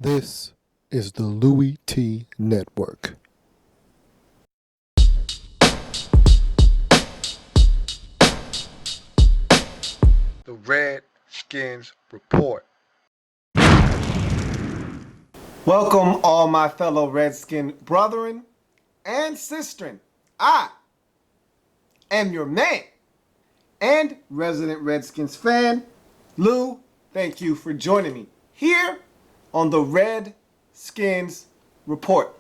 This is the Louie T Network. The Redskins Report. Welcome, all my fellow Redskin brethren and sistren. I am your man and resident Redskins fan, Lou. Thank you for joining me here on the Redskins Report.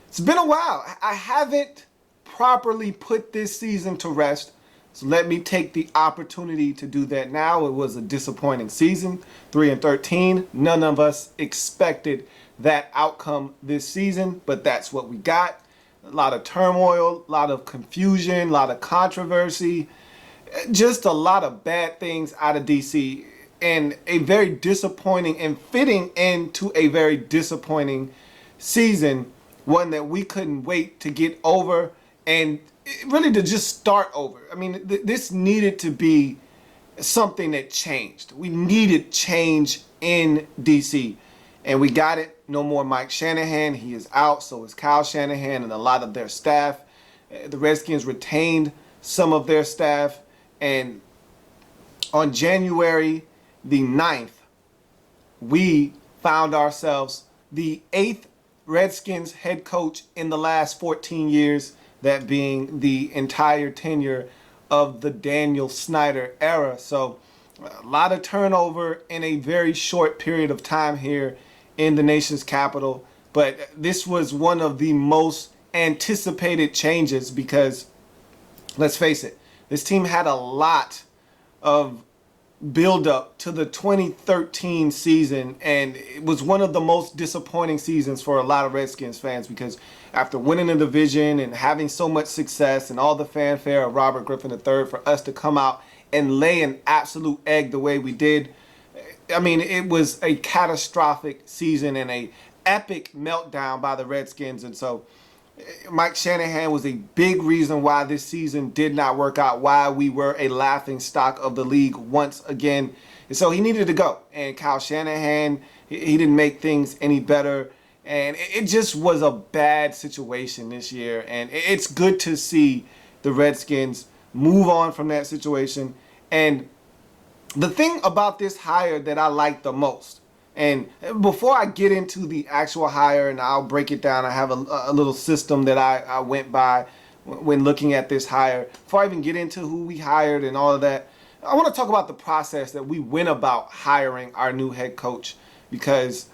It's been a while. I haven't properly put this season to rest, so let me take the opportunity to do that now. It was a disappointing season, 3-13. None of us expected that outcome this season, but that's what we got. A lot of turmoil, a lot of confusion, a lot of controversy, just a lot of bad things out of DC, and a very disappointing and fitting end to a very disappointing season, one that we couldn't wait to get over and really to just start over. I mean, this needed to be something that changed. We needed change in DC, and we got it. No more Mike Shanahan. He is out. So is Kyle Shanahan and a lot of their staff. The Redskins retained some of their staff, and on January the 9th, we found ourselves the 8th Redskins head coach in the last 14 years, that being the entire tenure of the Daniel Snyder era. So a lot of turnover in a very short period of time here in the nation's capital. But this was one of the most anticipated changes because, let's face it, this team had a lot of build up to the 2013 season, and it was one of the most disappointing seasons for a lot of Redskins fans because after winning the division and having so much success and all the fanfare of Robert Griffin III, for us to come out and lay an absolute egg the way we did, I mean, it was a catastrophic season and a epic meltdown by the Redskins. And so Mike Shanahan was a big reason why this season did not work out, why we were a laughing stock of the league once again. And so he needed to go. And Kyle Shanahan, he didn't make things any better. And it just was a bad situation this year. And it's good to see the Redskins move on from that situation. And the thing about this hire that I like the most, and before I get into the actual hire and I'll break it down, I have a little system that I went by when looking at this hire. Before I even get into who we hired and all of that, I want to talk about the process that we went about hiring our new head coach, because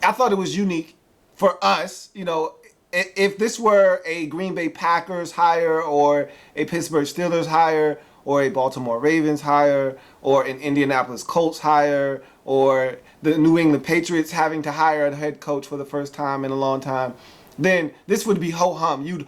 I thought it was unique for us. You know, if this were a Green Bay Packers hire or a Pittsburgh Steelers hire or a Baltimore Ravens hire or an Indianapolis Colts hire or the New England Patriots having to hire a head coach for the first time in a long time, then this would be ho-hum. You'd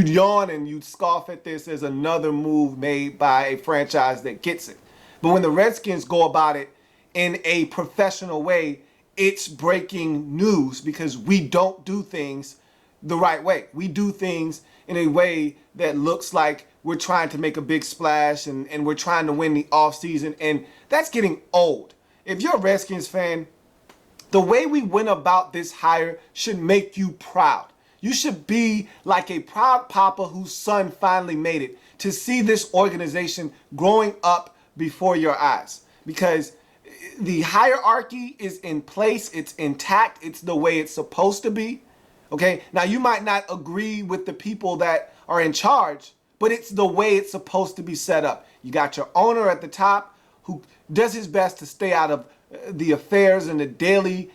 yawn and you'd scoff at this as another move made by a franchise that gets it. But when the Redskins go about it in a professional way, it's breaking news because we don't do things the right way. We do things in a way that looks like we're trying to make a big splash and we're trying to win the offseason, and that's getting old. If you're a Redskins fan, the way we went about this hire should make you proud. You should be like a proud papa whose son finally made it, to see this organization growing up before your eyes, because the hierarchy is in place, it's intact, it's the way it's supposed to be. Okay, now you might not agree with the people that are in charge, but it's the way it's supposed to be set up. You got your owner at the top who does his best to stay out of the affairs and the daily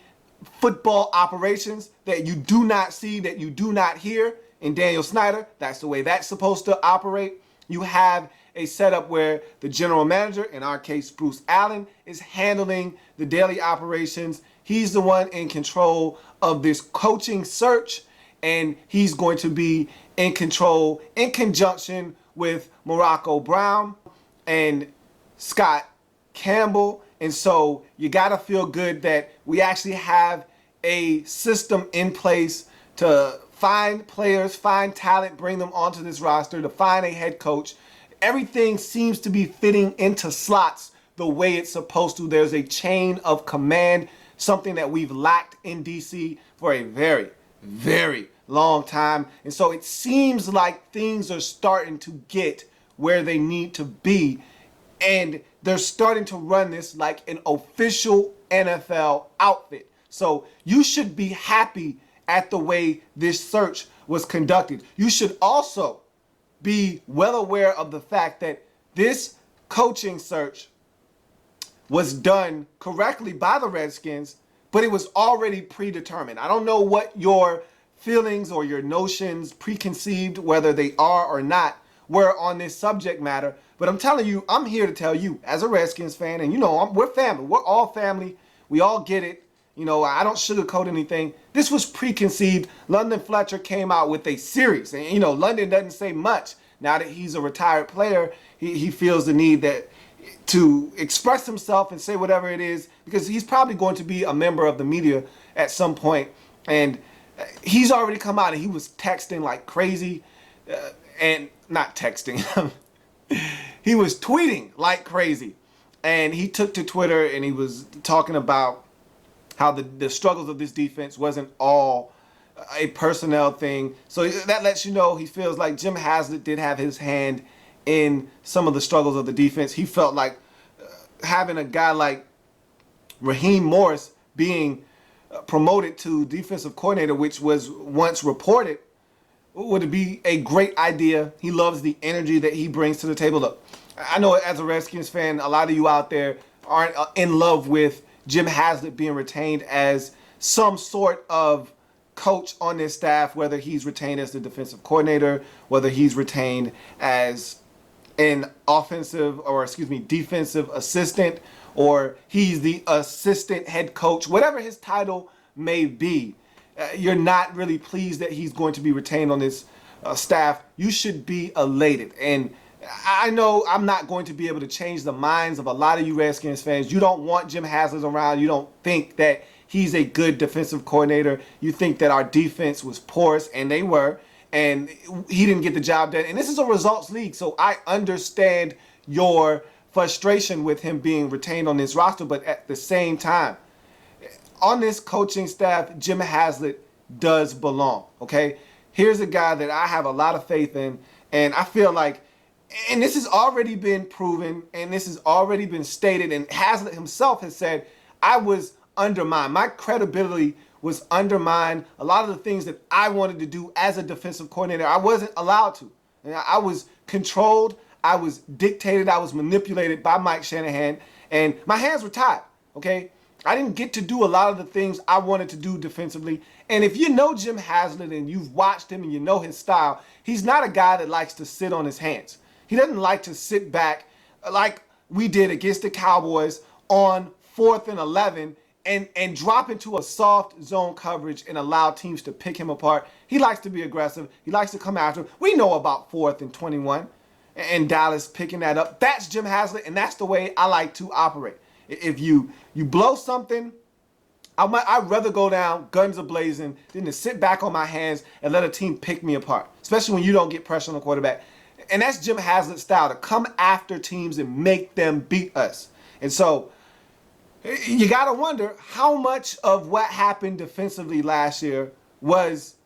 football operations that you do not see, that you do not hear in Daniel Snyder. That's the way that's supposed to operate. You have a setup where the general manager, in our case Bruce Allen, is handling the daily operations. He's the one in control of this coaching search, and he's going to be in control in conjunction with Morocco Brown and Scott Campbell. And so you got to feel good that we actually have a system in place to find players, find talent, bring them onto this roster, to find a head coach. Everything seems to be fitting into slots the way it's supposed to. There's a chain of command, something that we've lacked in DC for a very, very long time. And so it seems like things are starting to get where they need to be. And they're starting to run this like an official NFL outfit. So you should be happy at the way this search was conducted. You should also be well aware of the fact that this coaching search was done correctly by the Redskins, but it was already predetermined. I don't know what your feelings or your notions, preconceived, whether they are or not, were on this subject matter. But I'm telling you, I'm here to tell you, as a Redskins fan, and we're family. We're all family. We all get it. I don't sugarcoat anything. This was preconceived. London Fletcher came out with a series. And, London doesn't say much. Now that he's a retired player, he feels the need to express himself and say whatever it is, because he's probably going to be a member of the media at some point. And he's already come out and he was texting like crazy. And not texting. He was tweeting like crazy. And he took to Twitter and he was talking about how the struggles of this defense wasn't all a personnel thing. So that lets you know he feels like Jim Haslett did have his hand in some of the struggles of the defense. He felt like having a guy like Raheem Morris being promoted to defensive coordinator, which was once reported, would be a great idea. He loves the energy that he brings to the table. Look, I know as a Redskins fan, a lot of you out there aren't in love with Jim Haslett being retained as some sort of coach on this staff, whether he's retained as the defensive coordinator, whether he's retained as an defensive assistant, or he's the assistant head coach, whatever his title may be. You're not really pleased that he's going to be retained on this staff. You should be elated. And I know I'm not going to be able to change the minds of a lot of you Redskins fans. You don't want Jim Haslett around. You don't think that he's a good defensive coordinator. You think that our defense was porous, and they were, and he didn't get the job done. And this is a results league, so I understand your frustration with him being retained on this roster. But at the same time, on this coaching staff, Jim Haslett does belong, okay? Here's a guy that I have a lot of faith in, and I feel like, and this has already been proven, and this has already been stated, and Haslett himself has said, I was undermined. My credibility was undermined. A lot of the things that I wanted to do as a defensive coordinator, I wasn't allowed to. I was controlled, I was dictated, I was manipulated by Mike Shanahan, and my hands were tied, okay? I didn't get to do a lot of the things I wanted to do defensively. And if you know Jim Haslett and you've watched him and you know his style, he's not a guy that likes to sit on his hands. He doesn't like to sit back like we did against the Cowboys on 4th and 11 and drop into a soft zone coverage and allow teams to pick him apart. He likes to be aggressive. He likes to come after him. We know about 4th and 21 and Dallas picking that up. That's Jim Haslett, and that's the way I like to operate. If you blow something, I'd rather go down guns a-blazing than to sit back on my hands and let a team pick me apart, especially when you don't get pressure on the quarterback. And that's Jim Haslett's style, to come after teams and make them beat us. And so you got to wonder how much of what happened defensively last year was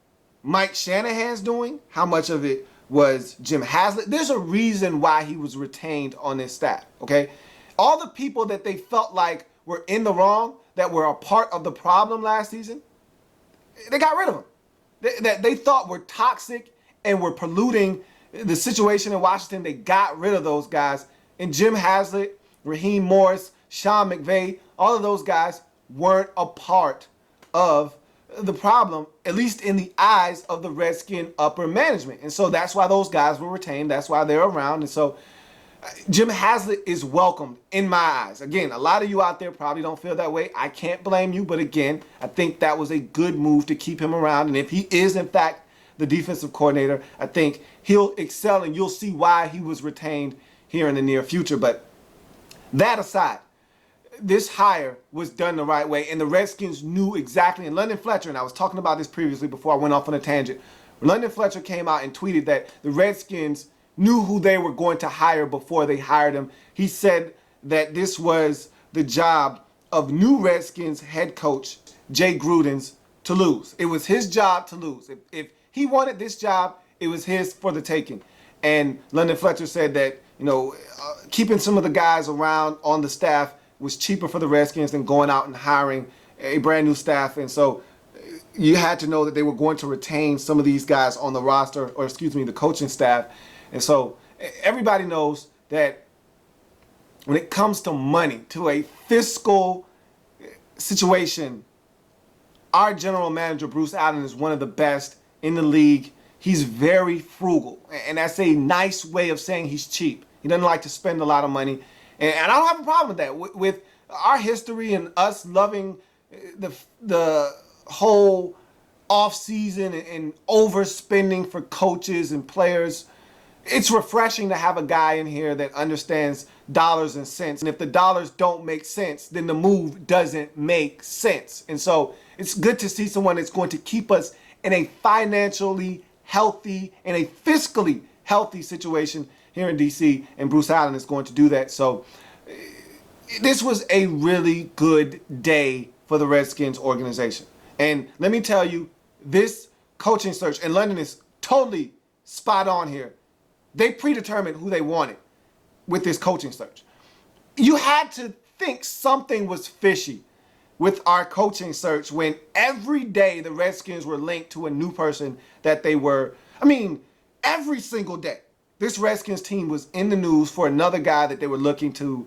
Mike Shanahan's doing, how much of it was Jim Haslett. There's a reason why he was retained on this staff, okay? All the people that they felt like were in the wrong, that were a part of the problem last season, they got rid of them. That they thought were toxic and were polluting the situation in Washington. They got rid of those guys. And Jim Haslett, Raheem Morris, Sean McVay, all of those guys weren't a part of the problem, at least in the eyes of the Redskin upper management. And so that's why those guys were retained. That's why they're around. And so Jim Haslett is welcomed in my eyes. Again, a lot of you out there probably don't feel that way. I can't blame you. But again, I think that was a good move to keep him around. And if he is, in fact, the defensive coordinator, I think he'll excel, and you'll see why he was retained here in the near future. But that aside, this hire was done the right way, and the Redskins knew exactly. And London Fletcher, and I was talking about this previously before I went off on a tangent, London Fletcher came out and tweeted that the Redskins knew who they were going to hire before they hired him. He said that this was the job of new Redskins head coach Jay Gruden's to lose. It was his job to lose. If he wanted this job, it was his for the taking. And London Fletcher said that, keeping some of the guys around on the staff was cheaper for the Redskins than going out and hiring a brand new staff. And so you had to know that they were going to retain some of these guys on the roster, or the coaching staff. And so everybody knows that when it comes to money, to a fiscal situation, our general manager, Bruce Allen, is one of the best in the league. He's very frugal, and that's a nice way of saying he's cheap. He doesn't like to spend a lot of money, and I don't have a problem with that. With our history and us loving the whole offseason and overspending for coaches and players, it's refreshing to have a guy in here that understands dollars and cents. And if the dollars don't make sense, then the move doesn't make sense. And so it's good to see someone that's going to keep us in a financially healthy and a fiscally healthy situation here in DC, and Bruce Allen is going to do that. So this was a really good day for the Redskins organization. And let me tell you, this coaching search, and London is totally spot on here. They predetermined who they wanted with this coaching search. You had to think something was fishy with our coaching search when every day the Redskins were linked to a new person that they were, every single day. This Redskins team was in the news for another guy that they were looking to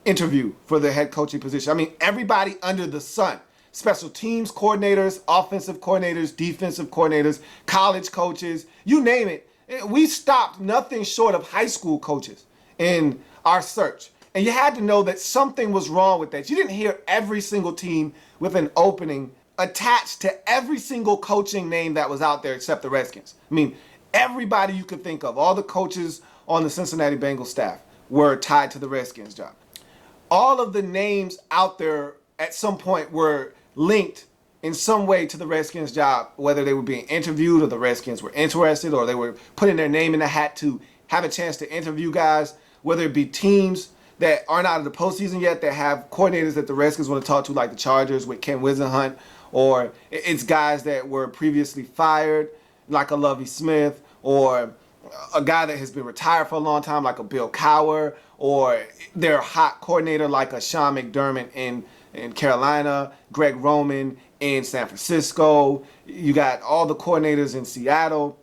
interview for the head coaching position. Everybody under the sun. Special teams coordinators, offensive coordinators, defensive coordinators, college coaches, you name it. We stopped nothing short of high school coaches in our search. And you had to know that something was wrong with that. You didn't hear every single team with an opening attached to every single coaching name that was out there except the Redskins. Everybody you could think of, all the coaches on the Cincinnati Bengals staff were tied to the Redskins job. All of the names out there at some point were linked in some way to the Redskins job, whether they were being interviewed or the Redskins were interested or they were putting their name in the hat to have a chance to interview guys, whether it be teams that aren't out of the postseason yet that have coordinators that the Redskins want to talk to, like the Chargers with Ken Wisenhunt, or it's guys that were previously fired, like a Lovie Smith, or a guy that has been retired for a long time, like a Bill Cowher, or their hot coordinator like a Sean McDermott in Carolina, Greg Roman in San Francisco. You got all the coordinators in Seattle,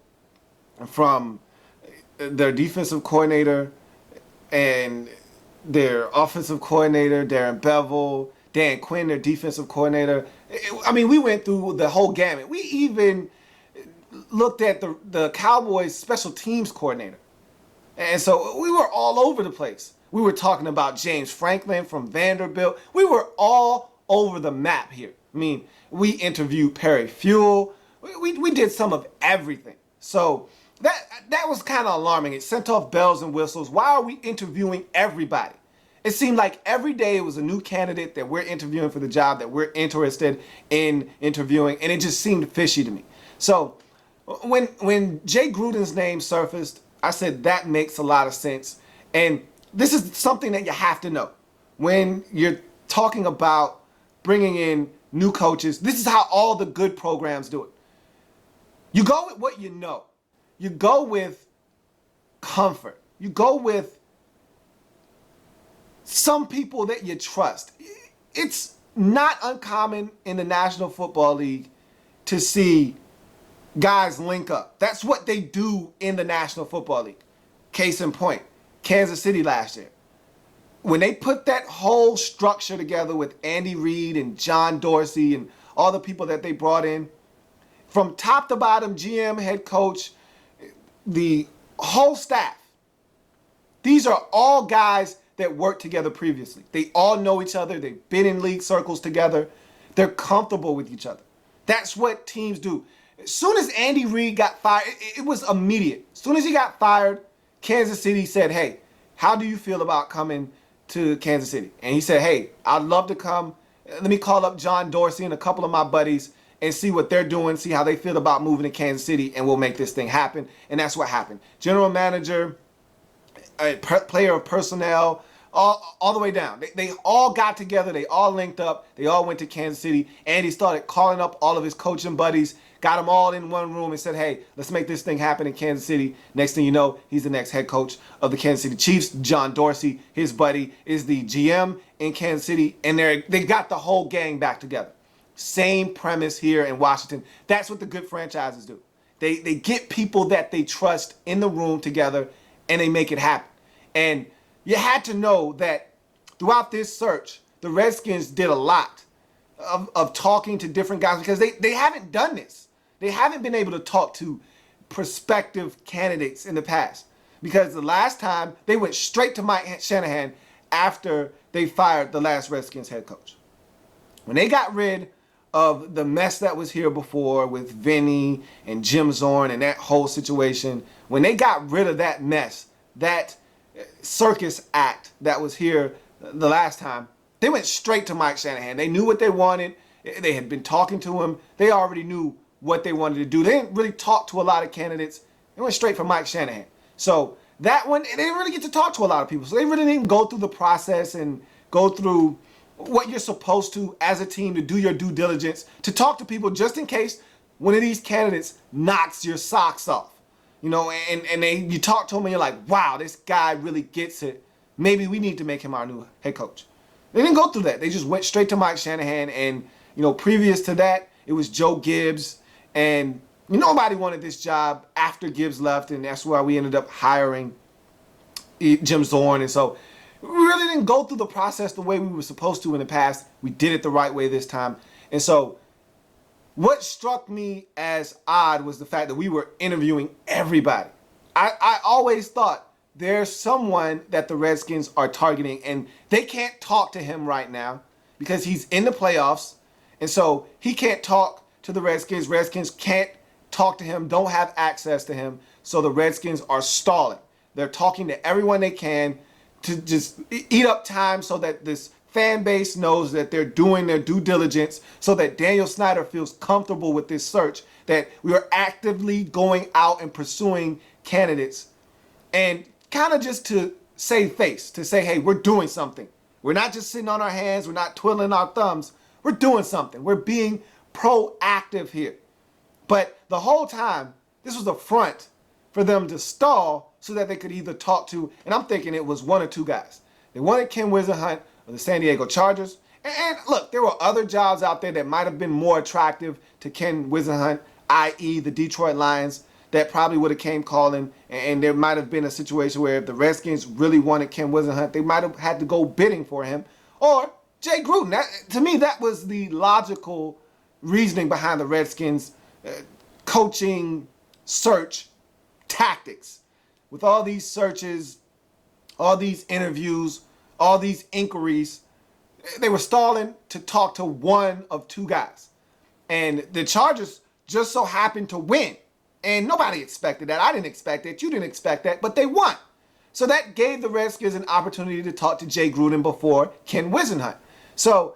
from their defensive coordinator and their offensive coordinator, Darren Bevel, Dan Quinn, their defensive coordinator. We went through the whole gamut. We even looked at the Cowboys special teams coordinator. And so we were all over the place. We were talking about James Franklin from Vanderbilt. We were all over the map here. We interviewed Perry Fuel. We did some of everything. So that was kind of alarming. It sent off bells and whistles. Why are we interviewing everybody? It seemed like every day it was a new candidate that we're interviewing for the job that we're interested in interviewing, and it just seemed fishy to me. So when Jay Gruden's name surfaced, I said that makes a lot of sense. And this is something that you have to know. When you're talking about bringing in new coaches, this is how all the good programs do it. You go with what you know. You go with comfort. You go with some people that you trust. It's not uncommon in the National Football League to see guys link up. That's what they do in the National Football League. Case in point, Kansas City last year. When they put that whole structure together with Andy Reid and John Dorsey and all the people that they brought in, from top to bottom, GM, head coach, the whole staff, these are all guys that worked together previously. They all know each other. They've been in league circles together. They're comfortable with each other. That's what teams do. As soon as Andy Reid got fired, it was immediate. As soon as he got fired, Kansas City said, hey, how do you feel about coming to Kansas City? And he said, hey, I'd love to come. Let me call up John Dorsey and a couple of my buddies and see what they're doing, see how they feel about moving to Kansas City, and we'll make this thing happen. And that's what happened. General manager, a player of personnel, all the way down. They all got together. They all linked up. They all went to Kansas City. Andy started calling up all of his coaching buddies, got them all in one room and said, hey, let's make this thing happen in Kansas City. Next thing you know, he's the next head coach of the Kansas City Chiefs. John Dorsey, his buddy, is the GM in Kansas City. And they got the whole gang back together. Same premise here in Washington. That's what the good franchises do. They get people that they trust in the room together, and they make it happen. And you had to know that throughout this search, the Redskins did a lot of talking to different guys because they haven't done this. They haven't been able to talk to prospective candidates in the past because the last time they went straight to Mike Shanahan after they fired the last Redskins head coach. When they got rid of the mess that was here before with Vinny and Jim Zorn and that whole situation, when they got rid of that mess, that circus act that was here the last time, they went straight to Mike Shanahan. They knew what they wanted. They had been talking to him. They already knew what they wanted to do. They didn't really talk to a lot of candidates. They went straight for Mike Shanahan. So that one, they didn't really get to talk to a lot of people. So they really didn't go through the process and go through what you're supposed to as a team to do your due diligence, to talk to people just in case one of these candidates knocks your socks off. You know, and you talk to him and you're like, wow, this guy really gets it. Maybe we need to make him our new head coach. They didn't go through that. They just went straight to Mike Shanahan. And, you know, previous to that, it was Joe Gibbs. And nobody wanted this job after Gibbs left. And that's why we ended up hiring Jim Zorn. And so we really didn't go through the process the way we were supposed to in the past. We did it the right way this time. And so what struck me as odd was the fact that we were interviewing everybody. I always thought there's someone that the Redskins are targeting, and they can't talk to him right now because he's in the playoffs. And so he can't talk to the Redskins. Redskins can't talk to him, don't have access to him. So the Redskins are stalling. They're talking to everyone they can to just eat up time so that this fan base knows that they're doing their due diligence, so that Daniel Snyder feels comfortable with this search, that we are actively going out and pursuing candidates, and kind of just to save face, to say, hey, we're doing something. We're not just sitting on our hands. We're not twiddling our thumbs. We're doing something. We're being proactive here. But the whole time, this was a front for them to stall so that they could either talk to, and I'm thinking it was one or two guys. They wanted Ken Whisenhunt of the San Diego Chargers. And look, there were other jobs out there that might have been more attractive to Ken Whisenhunt, i.e. the Detroit Lions, that probably would have came calling. And there might have been a situation where if the Redskins really wanted Ken Whisenhunt, they might have had to go bidding for him. Or Jay Gruden. To me, that was the logical reasoning behind the Redskins coaching search tactics. With all these searches, all these interviews, all these inquiries, they were stalling to talk to one of two guys. And the Chargers just so happened to win. And nobody expected that. I didn't expect that. You didn't expect that. But they won. So that gave the Redskins an opportunity to talk to Jay Gruden before Ken Whisenhunt. So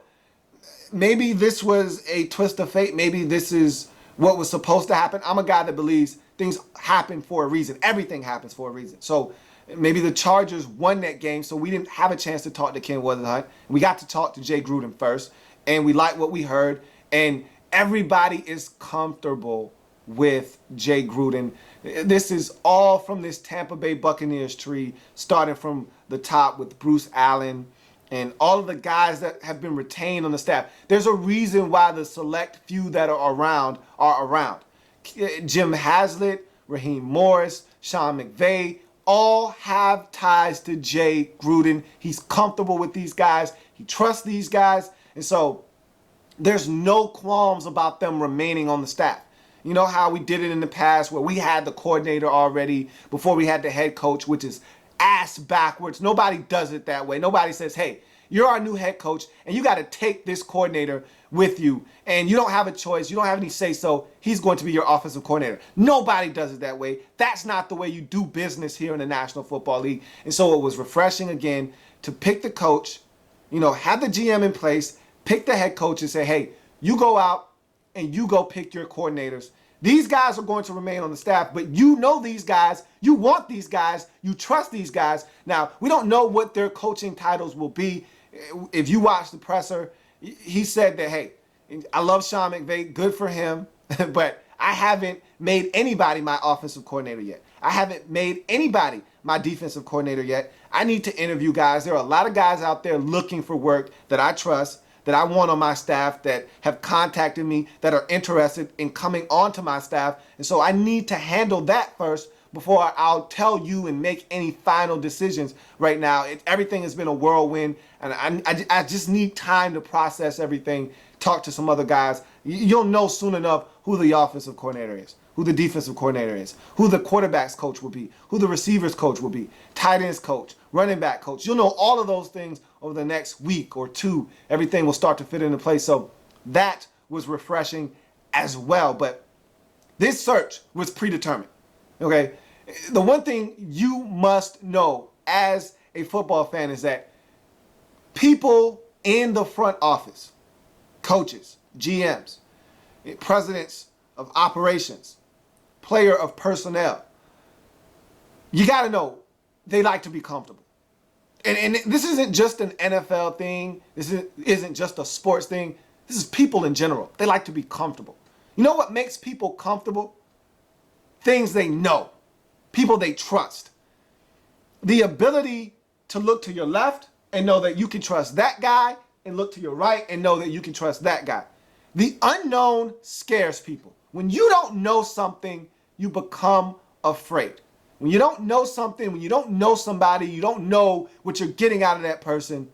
maybe this was a twist of fate. Maybe this is what was supposed to happen. I'm a guy that believes things happen for a reason. Everything happens for a reason. So maybe the Chargers won that game, so we didn't have a chance to talk to Ken Whisenhunt. We got to talk to Jay Gruden first, and we liked what we heard. And everybody is comfortable with Jay Gruden. This is all from this Tampa Bay Buccaneers tree, starting from the top with Bruce Allen and all of the guys that have been retained on the staff. There's a reason why the select few that are around are around. Jim Haslett, Raheem Morris, Sean McVay, all have ties to Jay Gruden. He's comfortable with these guys. He trusts these guys. And so there's no qualms about them remaining on the staff. You know how we did it in the past where we had the coordinator already before we had the head coach, which is ass backwards. Nobody does it that way. Nobody says, hey, you're our new head coach and you got to take this coordinator with you and you don't have a choice. You don't have any say so. He's going to be your offensive coordinator. Nobody does it that way. That's not the way you do business here in the National Football League. And so it was refreshing again to pick the coach, have the GM in place, pick the head coach and say, hey, you go out and you go pick your coordinators. These guys are going to remain on the staff, but you know these guys, you want these guys, you trust these guys. Now, we don't know what their coaching titles will be. If you watch the presser, he said that, hey, I love Sean McVay, good for him, but I haven't made anybody my offensive coordinator yet. I haven't made anybody my defensive coordinator yet. I need to interview guys. There are a lot of guys out there looking for work that I trust, that I want on my staff, that have contacted me, that are interested in coming onto my staff. And so I need to handle that first before I'll tell you and make any final decisions right now. Everything has been a whirlwind, and I just need time to process everything, talk to some other guys. You'll know soon enough who the offensive coordinator is, who the defensive coordinator is, who the quarterback's coach will be, who the receivers coach will be, tight ends coach, running back coach. You'll know all of those things over the next week or two. Everything will start to fit into place. So that was refreshing as well. But this search was predetermined. Okay? The one thing you must know as a football fan is that people in the front office, coaches, GMs, presidents of operations, player of personnel, you got to know they like to be comfortable. And this isn't just an NFL thing. This isn't just a sports thing. This is people in general. They like to be comfortable. You know what makes people comfortable? Things they know. People they trust. The ability to look to your left and know that you can trust that guy, and look to your right and know that you can trust that guy. The unknown scares people. When you don't know something, you become afraid. When you don't know something, when you don't know somebody, you don't know what you're getting out of that person,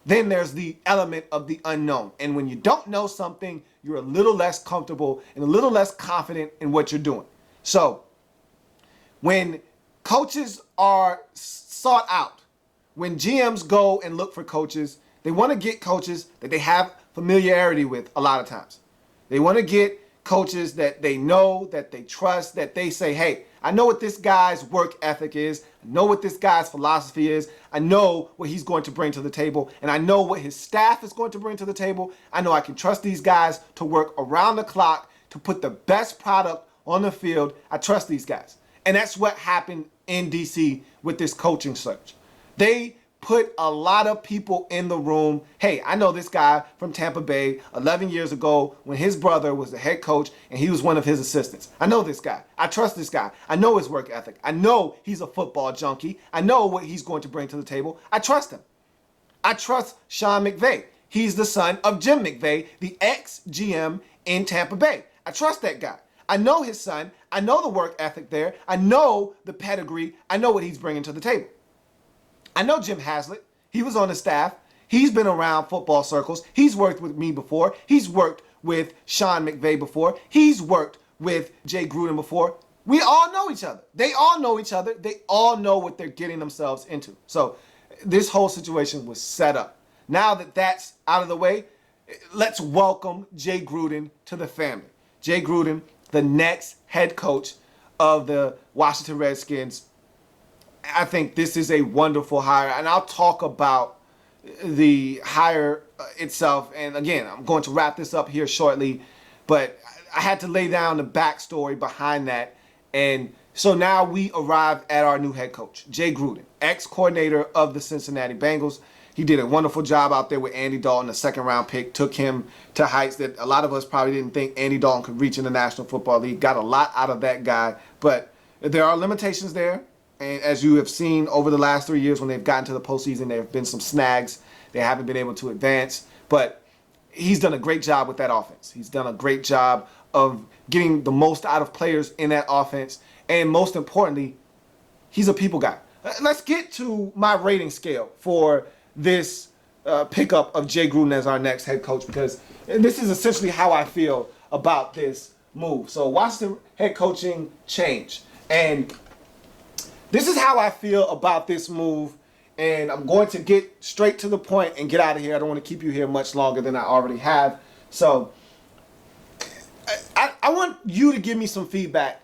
then there's the element of the unknown. And when you don't know something, you're a little less comfortable and a little less confident in what you're doing. So when coaches are sought out, when GMs go and look for coaches, they want to get coaches that they have familiarity with a lot of times. They want to get coaches that they know, that they trust, that they say, hey, I know what this guy's work ethic is. I know what this guy's philosophy is. I know what he's going to bring to the table. And I know what his staff is going to bring to the table. I know I can trust these guys to work around the clock to put the best product on the field. I trust these guys. And that's what happened in DC with this coaching search. They put a lot of people in the room. Hey, I know this guy from Tampa Bay 11 years ago when his brother was the head coach and he was one of his assistants. I know this guy. I trust this guy. I know his work ethic. I know he's a football junkie. I know what he's going to bring to the table. I trust him. I trust Sean McVay. He's the son of Jim McVay, the ex-GM in Tampa Bay. I trust that guy. I know his son. I know the work ethic there. I know the pedigree. I know what he's bringing to the table. I know Jim Haslett. He was on the staff. He's been around football circles. He's worked with me before. He's worked with Sean McVay before. He's worked with Jay Gruden before. We all know each other. They all know each other. They all know what they're getting themselves into. So this whole situation was set up. Now that that's out of the way, let's welcome Jay Gruden to the family. Jay Gruden, the next head coach of the Washington Redskins. I think this is a wonderful hire, and I'll talk about the hire itself. And again, I'm going to wrap this up here shortly, but I had to lay down the backstory behind that. And so now we arrive at our new head coach, Jay Gruden, ex-coordinator of the Cincinnati Bengals. He did a wonderful job out there with Andy Dalton, a second-round pick, took him to heights that a lot of us probably didn't think Andy Dalton could reach in the National Football League. Got a lot out of that guy, but there are limitations there. And as you have seen over the last 3 years when they've gotten to the postseason, there have been some snags. They haven't been able to advance. But he's done a great job with that offense. He's done a great job of getting the most out of players in that offense. And most importantly, he's a people guy. Let's get to my rating scale for this pickup of Jay Gruden as our next head coach, because this is essentially how I feel about this move. So Washington head coaching change. And this is how I feel about this move, and I'm going to get straight to the point and get out of here. I don't want to keep you here much longer than I already have. So I want you to give me some feedback.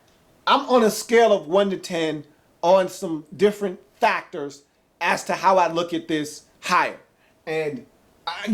I'm on a scale of 1 to 10 on some different factors as to how I look at this hire. And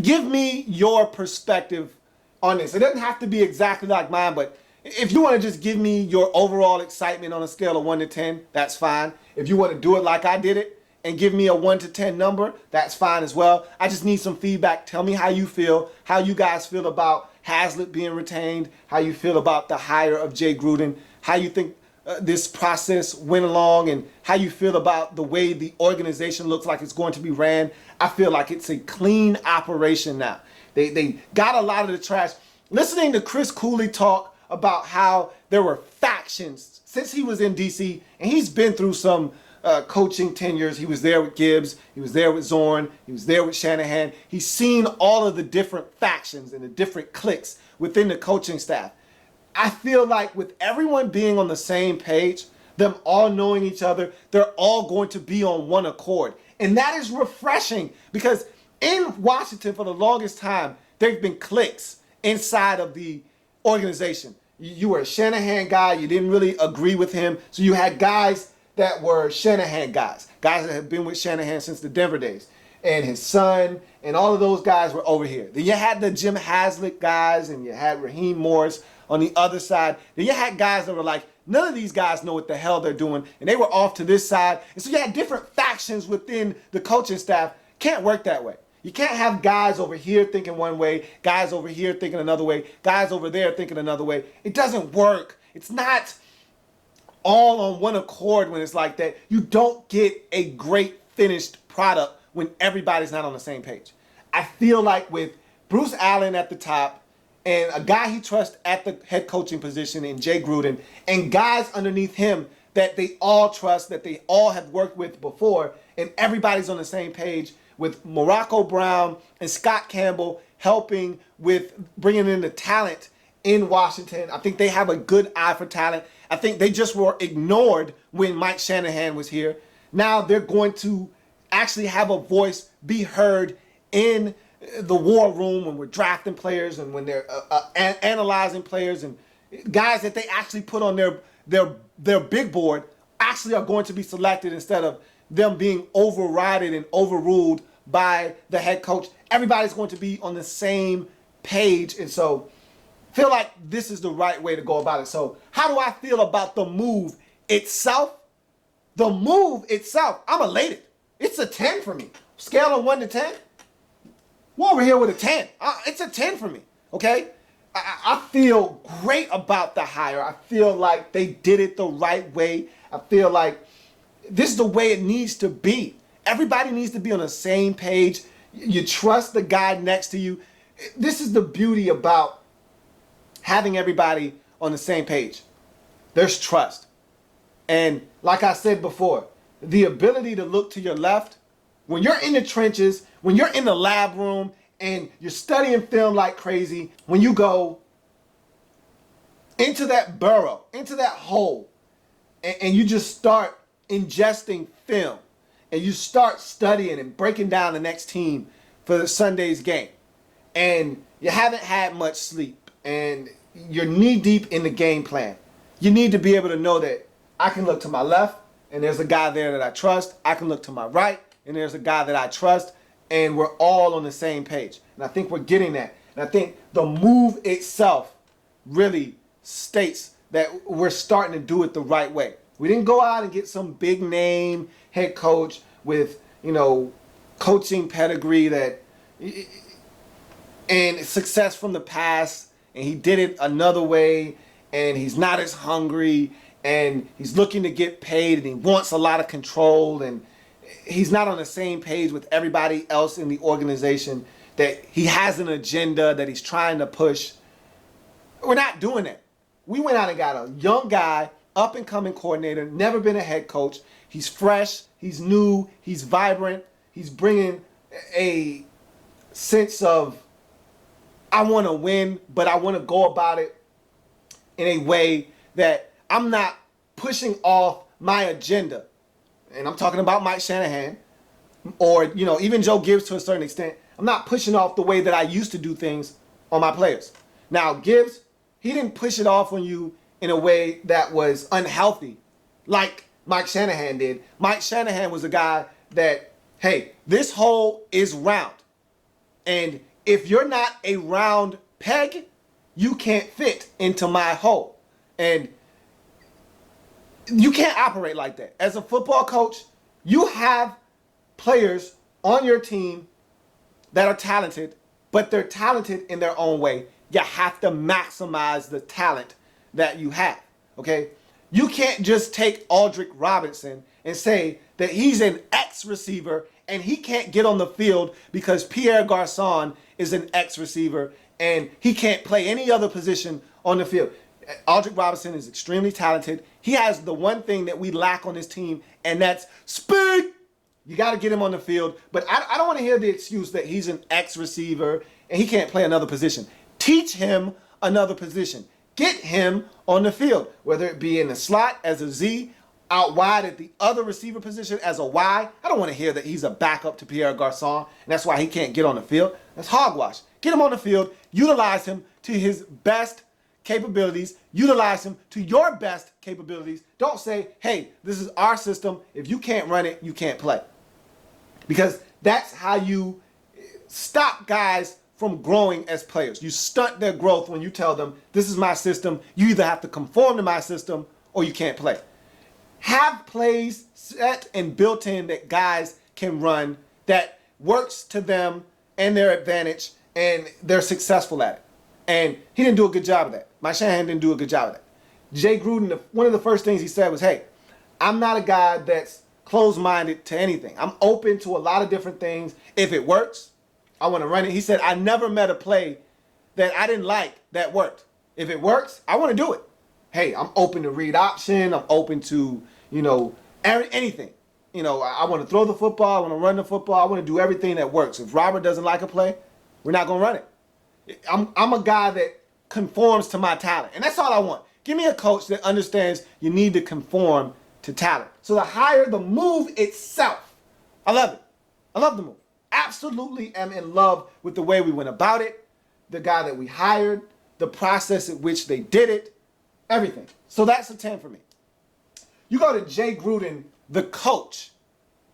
give me your perspective on this. It doesn't have to be exactly like mine, but If you want to just give me your overall excitement on a scale of 1 to 10, that's fine. If you want to do it like I did it and give me a 1 to 10 number, that's fine as well. I just need some feedback. Tell me how you feel, how you guys feel about Haslett being retained, how you feel about the hire of Jay Gruden, how you think this process went along, and how you feel about the way the organization looks like it's going to be ran. I feel like it's a clean operation now. They got a lot of the trash. Listening to Chris Cooley talk about how there were factions since he was in DC, and he's been through some coaching tenures. He was there with Gibbs, he was there with Zorn, he was there with Shanahan. He's seen all of the different factions and the different cliques within the coaching staff. I feel like with everyone being on the same page, them all knowing each other, they're all going to be on one accord. And that is refreshing, because in Washington for the longest time, there have been cliques inside of the organization. You were a Shanahan guy, you didn't really agree with him, so you had guys that were Shanahan guys that have been with Shanahan since the Denver days, and his son, and all of those guys were over here. Then you had the Jim Haslett guys, and you had Raheem Morris on the other side. Then you had guys that were like, none of these guys know what the hell they're doing, and they were off to this side. And so you had different factions within the coaching staff. Can't work that way. You can't have guys over here thinking one way, guys over here thinking another way, guys over there thinking another way. It doesn't work. It's not all on one accord when it's like that. You don't get a great finished product when everybody's not on the same page. I feel like with Bruce Allen at the top and a guy he trusts at the head coaching position in Jay Gruden, and guys underneath him that they all trust, that they all have worked with before, and everybody's on the same page, with Morocco Brown and Scott Campbell helping with bringing in the talent in Washington. I think they have a good eye for talent. I think they just were ignored when Mike Shanahan was here. Now they're going to actually have a voice, be heard in the war room when we're drafting players and when they're analyzing players, and guys that they actually put on their big board actually are going to be selected instead of them being overridden and overruled by the head coach. Everybody's going to be on the same page, and so I feel like this is the right way to go about it. So how do I feel about the move itself? The move itself, I'm elated. It's a 10 for me. Scale of 1 to 10. We're over here with a 10. It's a 10 for me, okay? I feel great about the hire. I feel like they did it the right way. I feel like this is the way it needs to be. Everybody needs to be on the same page. You trust the guy next to you. This is the beauty about having everybody on the same page. There's trust. And like I said before, the ability to look to your left, when you're in the trenches, when you're in the lab room and you're studying film like crazy, when you go into that burrow, into that hole, and you just start ingesting film, and you start studying and breaking down the next team for Sunday's game, and you haven't had much sleep, and you're knee deep in the game plan, you need to be able to know that I can look to my left, and there's a guy there that I trust. I can look to my right, and there's a guy that I trust, and we're all on the same page. And I think we're getting that. And I think the move itself really states that we're starting to do it the right way. We didn't go out and get some big name head coach with, coaching pedigree and success from the past, and he did it another way, and he's not as hungry, and he's looking to get paid, and he wants a lot of control, and he's not on the same page with everybody else in the organization, that he has an agenda that he's trying to push. We're not doing that. We went out and got a young guy, up-and-coming coordinator, never been a head coach. He's fresh, he's new, he's vibrant, he's bringing a sense of, I want to win, but I want to go about it in a way that I'm not pushing off my agenda. And I'm talking about Mike Shanahan, or even Joe Gibbs to a certain extent. I'm not pushing off the way that I used to do things on my players. Now, Gibbs, he didn't push it off on you in a way that was unhealthy like Mike Shanahan did. Mike Shanahan was a guy that, hey, this hole is round. And if you're not a round peg, you can't fit into my hole. And you can't operate like that. As a football coach, you have players on your team that are talented, but they're talented in their own way. You have to maximize the talent that you have, okay? You can't just take Aldrick Robinson and say that he's an X receiver and he can't get on the field because Pierre Garçon is an X receiver and he can't play any other position on the field. Aldrick Robinson is extremely talented. He has the one thing that we lack on this team, and that's speed. You got to get him on the field. But I don't want to hear the excuse that he's an X receiver and he can't play another position. Teach him another position. Get him on the field, whether it be in the slot as a Z, out wide at the other receiver position as a Y. I don't want to hear that he's a backup to Pierre Garçon, and that's why he can't get on the field. That's hogwash. Get him on the field. Utilize him to his best capabilities. Utilize him to your best capabilities. Don't say, hey, this is our system. If you can't run it, you can't play. Because that's how you stop guys from growing as players. You stunt their growth when you tell them, this is my system. You either have to conform to my system or you can't play. Have plays set and built in that guys can run that works to them and their advantage, and they're successful at it. And he didn't do a good job of that. Mike Shanahan didn't do a good job of that. Jay Gruden, one of the first things he said was, hey, I'm not a guy that's closed-minded to anything. I'm open to a lot of different things. If it works, I want to run it. He said, I never met a play that I didn't like that worked. If it works, I want to do it. Hey, I'm open to read option. I'm open to, anything. I want to throw the football. I want to run the football. I want to do everything that works. If Robert doesn't like a play, we're not going to run it. I'm a guy that conforms to my talent. And that's all I want. Give me a coach that understands you need to conform to talent. So the move itself, I love it. I love the move. Absolutely am in love with the way we went about it, the guy that we hired, the process at which they did it, everything. So that's a 10 for me. You go to Jay Gruden, the coach.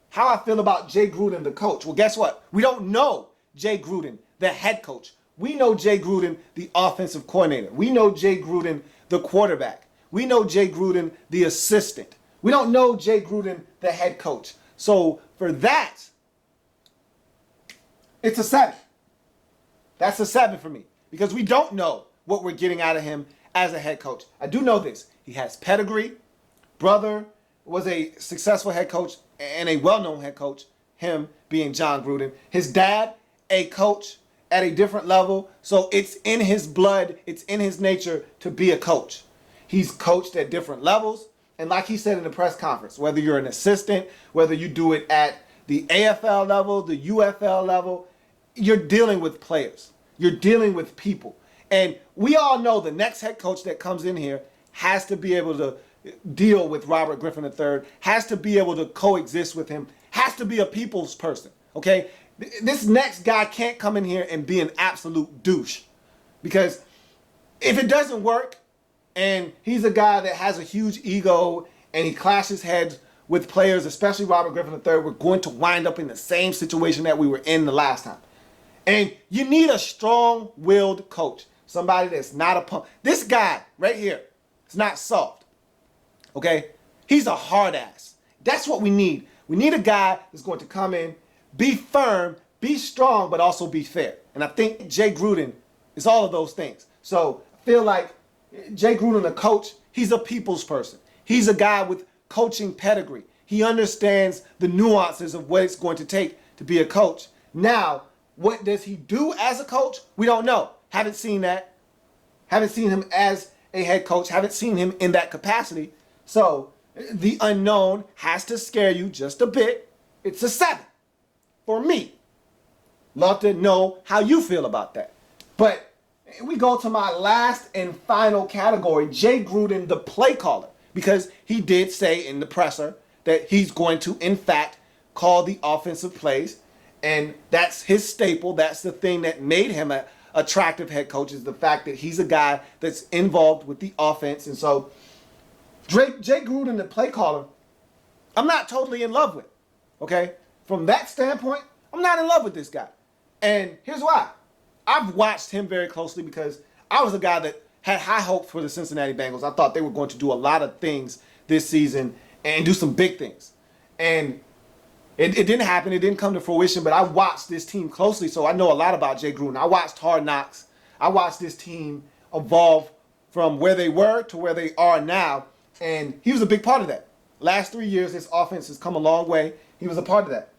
How I feel about Jay Gruden, the coach. Well, guess what? We don't know Jay Gruden, the head coach. We know Jay Gruden, the offensive coordinator. We know Jay Gruden, the quarterback. We know Jay Gruden, the assistant. We don't know Jay Gruden, the head coach. So for that, it's a 7. That's a 7 for me because we don't know what we're getting out of him as a head coach. I do know this. He has pedigree. Brother was a successful head coach and a well-known head coach, him being John Gruden. His dad, a coach at a different level. So it's in his blood. It's in his nature to be a coach. He's coached at different levels. And like he said in the press conference, whether you're an assistant, whether you do it at the AFL level, the UFL level, you're dealing with players. You're dealing with people. And we all know the next head coach that comes in here has to be able to deal with Robert Griffin III, has to be able to coexist with him, has to be a people's person, okay? This next guy can't come in here and be an absolute douche. Because if it doesn't work, and he's a guy that has a huge ego and he clashes heads with players, especially Robert Griffin III, we're going to wind up in the same situation that we were in the last time. And you need a strong-willed coach, somebody that's not a punk. This guy right here is not soft, okay? He's a hard ass. That's what we need. We need a guy that's going to come in, be firm, be strong, but also be fair. And I think Jay Gruden is all of those things. So I feel like Jay Gruden, the coach, he's a people's person. He's a guy with coaching pedigree. He understands the nuances of what it's going to take to be a coach. Now, what does he do as a coach? We don't know. Haven't seen that. Haven't seen him as a head coach. Haven't seen him in that capacity. So the unknown has to scare you just a bit. It's a 7 for me. Love to know how you feel about that. But we go to my last and final category, Jay Gruden, the play caller, because he did say in the presser that he's going to, in fact, call the offensive plays. And that's his staple. That's the thing that made him an attractive head coach, is the fact that he's a guy that's involved with the offense. And so Jay Gruden, the play caller, I'm not totally in love with, okay? From that standpoint, I'm not in love with this guy. And here's why. I've watched him very closely because I was a guy that had high hopes for the Cincinnati Bengals. I thought they were going to do a lot of things this season and do some big things. And it didn't happen. It didn't come to fruition, but I watched this team closely, so I know a lot about Jay Gruden. I watched Hard Knocks. I watched this team evolve from where they were to where they are now, and he was a big part of that. Last 3 years, this offense has come a long way. He was a part of that.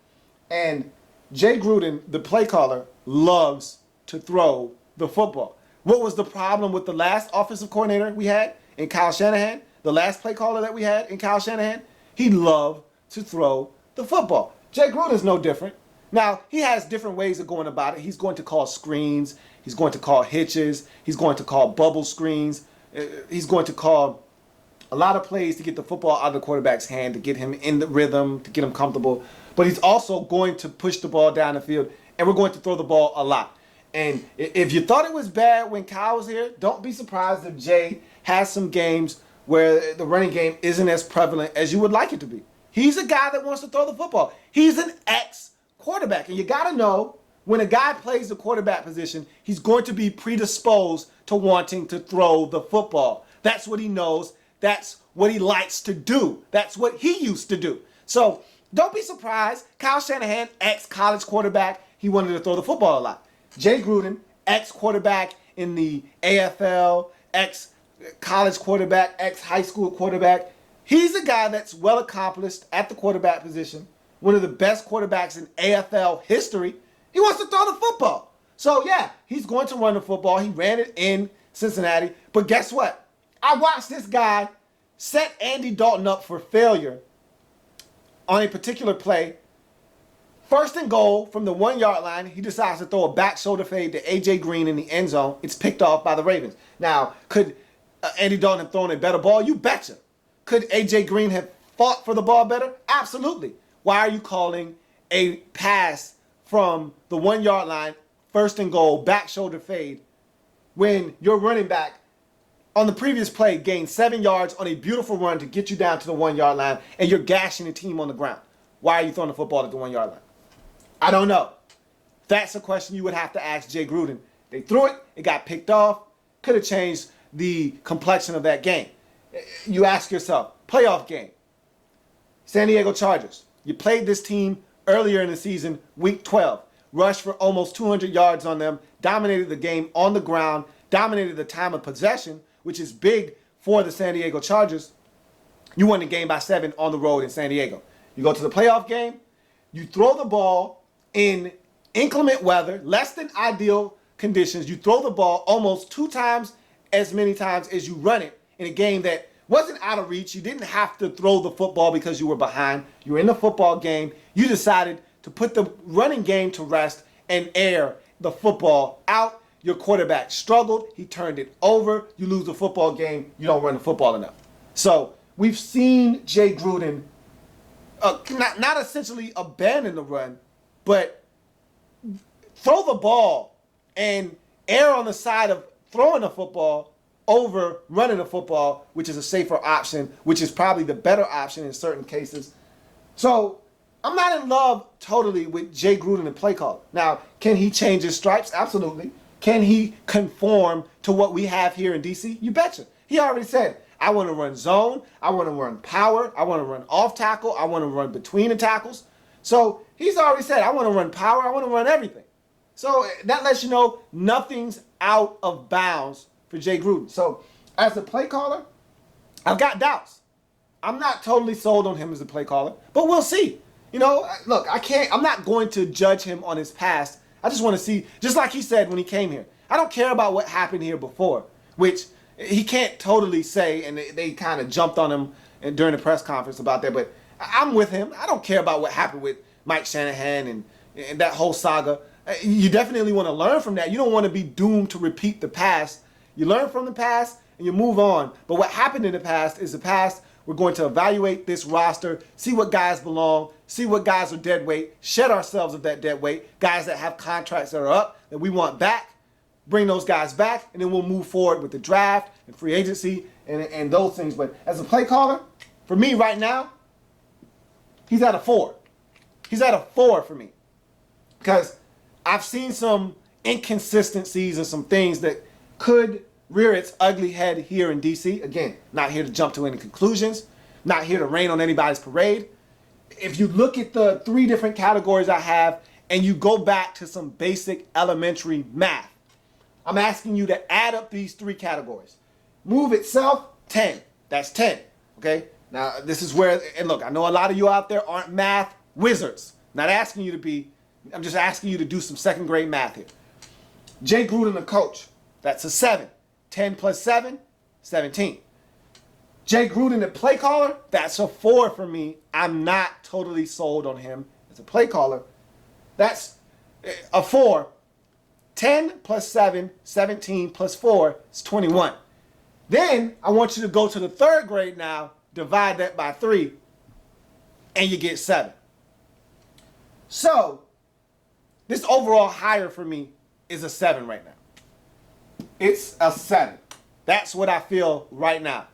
And Jay Gruden, the play caller, loves to throw the football. What was the problem with the last offensive coordinator we had in Kyle Shanahan? The last play caller that we had in Kyle Shanahan? He loved to throw the football. Jay Gruden's no different. Now, he has different ways of going about it. He's going to call screens. He's going to call hitches. He's going to call bubble screens. He's going to call a lot of plays to get the football out of the quarterback's hand, to get him in the rhythm, to get him comfortable. But he's also going to push the ball down the field, and we're going to throw the ball a lot. And if you thought it was bad when Kyle was here, don't be surprised if Jay has some games where the running game isn't as prevalent as you would like it to be. He's a guy that wants to throw the football. He's an ex-quarterback. And you got to know, when a guy plays the quarterback position, he's going to be predisposed to wanting to throw the football. That's what he knows. That's what he likes to do. That's what he used to do. So don't be surprised. Kyle Shanahan, ex-college quarterback, he wanted to throw the football a lot. Jay Gruden, ex-quarterback in the AFL, ex-college quarterback, ex-high school quarterback. He's a guy that's well accomplished at the quarterback position, one of the best quarterbacks in AFL history. He wants to throw the football. So, yeah, he's going to run the football. He ran it in Cincinnati. But guess what? I watched this guy set Andy Dalton up for failure on a particular play. First and goal from the 1 yard line, he decides to throw a back shoulder fade to A.J. Green in the end zone. It's picked off by the Ravens. Now, could Andy Dalton have thrown a better ball? You betcha. Could A.J. Green have fought for the ball better? Absolutely. Why are you calling a pass from the 1 yard line, first and goal, back shoulder fade, when your running back on the previous play gained 7 yards on a beautiful run to get you down to the 1 yard line, and you're gashing the team on the ground? Why are you throwing the football at the 1 yard line? I don't know. That's a question you would have to ask Jay Gruden. They threw it. It got picked off. Could have changed the complexion of that game. You ask yourself, playoff game. San Diego Chargers. You played this team earlier in the season, week 12. Rushed for almost 200 yards on them. Dominated the game on the ground. Dominated the time of possession, which is big for the San Diego Chargers. You won the game by 7 on the road in San Diego. You go to the playoff game. You throw the ball in inclement weather, less than ideal conditions. You throw the ball almost 2 times as many times as you run it in a game that wasn't out of reach. You didn't have to throw the football because you were behind. You were in the football game. You decided to put the running game to rest and air the football out. Your quarterback struggled. He turned it over. You lose the football game. You don't run the football enough. So we've seen Jay Gruden not essentially abandon the run, but throw the ball and err on the side of throwing the football over running the football, which is a safer option, which is probably the better option in certain cases. So I'm not in love totally with Jay Gruden and play call. Now, can he change his stripes? Absolutely. Can he conform to what we have here in DC? You betcha. He already said, I want to run zone, I want to run power, I want to run off tackle, I want to run between the tackles. So he's already said, I want to run power, I want to run everything. So that lets you know nothing's out of bounds for Jay Gruden. So as a play caller, I've got doubts. I'm not totally sold on him as a play caller, but we'll see. You know, look, I'm not going to judge him on his past. I just want to see, just like he said when he came here, I don't care about what happened here before, which he can't totally say, and they kind of jumped on him during the press conference about that, but I'm with him. I don't care about what happened with Mike Shanahan and that whole saga. You definitely want to learn from that. You don't want to be doomed to repeat the past. You learn from the past and you move on. But what happened in the past is the past. We're going to evaluate this roster, see what guys belong, see what guys are dead weight, shed ourselves of that dead weight, guys that have contracts that are up that we want back, bring those guys back, and then we'll move forward with the draft and free agency and those things. But as a play caller, for me right now, he's at a 4. He's at a 4 for me. Because I've seen some inconsistencies and some things that could rear its ugly head here in DC. Again, not here to jump to any conclusions, not here to rain on anybody's parade. If you look at the 3 different categories I have and you go back to some basic elementary math, I'm asking you to add up these 3 categories. Move itself, 10. That's 10. Okay? Now, this is where, and look, I know a lot of you out there aren't math wizards. Not asking you to be, I'm just asking you to do some second grade math here. Jay Gruden, the coach, that's a 7. 10 plus 7, 17. Jay Gruden, the play caller, that's a 4 for me. I'm not totally sold on him as a play caller. That's a 4. 10 plus 7, 17 plus 4 is 21. Then I want you to go to the 3rd grade now, divide that by 3, and you get 7. So, this overall higher for me is a 7 right now. It's a 7. That's what I feel right now.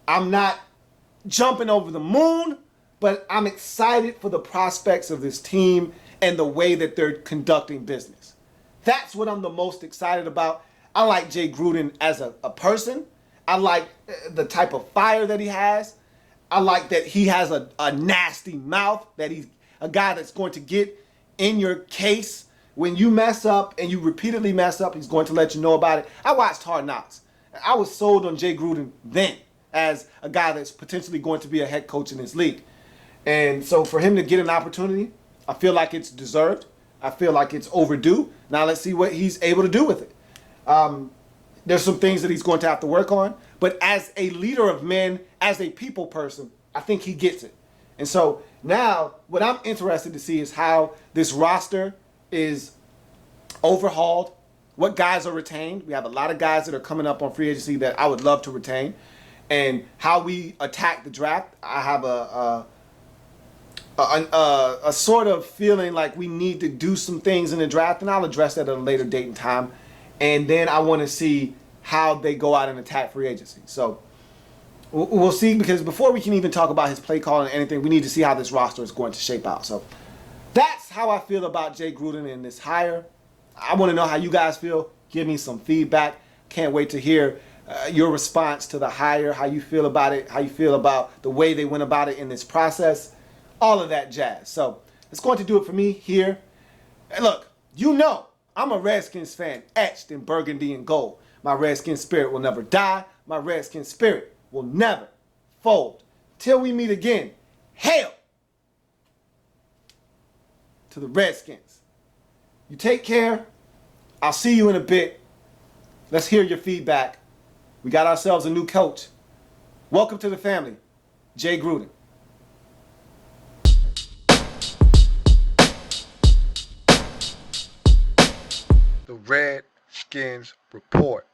I'm not jumping over the moon, but I'm excited for the prospects of this team and the way that they're conducting business. That's what I'm the most excited about. I like Jay Gruden as a person. I like the type of fire that he has. I like that he has a nasty mouth, that he's a guy that's going to get in your case. When you mess up and you repeatedly mess up, he's going to let you know about it. I watched Hard Knocks. I was sold on Jay Gruden then as a guy that's potentially going to be a head coach in this league. And so for him to get an opportunity, I feel like it's deserved. I feel like it's overdue. Now let's see what he's able to do with it. There's some things that he's going to have to work on. But as a leader of men, as a people person, I think he gets it. And so now what I'm interested to see is how this roster is overhauled, what guys are retained. We have a lot of guys that are coming up on free agency that I would love to retain, and how we attack the draft. I have a sort of feeling like we need to do some things in the draft, and I'll address that at a later date and time. And then I want to see how they go out and attack free agency. So we'll see, because before we can even talk about his play calling or anything, we need to see how this roster is going to shape out. So that's how I feel about Jay Gruden and this hire. I want to know how you guys feel. Give me some feedback. Can't wait to hear your response to the hire, how you feel about it, how you feel about the way they went about it in this process, all of that jazz. So it's going to do it for me here. And look, you know I'm a Redskins fan, etched in burgundy and gold. My Redskins spirit will never die. My Redskins spirit will never fold. Till we meet again, hail to the Redskins. You take care. I'll see you in a bit. Let's hear your feedback. We got ourselves a new coach. Welcome to the family, Jay Gruden. The Redskins Report.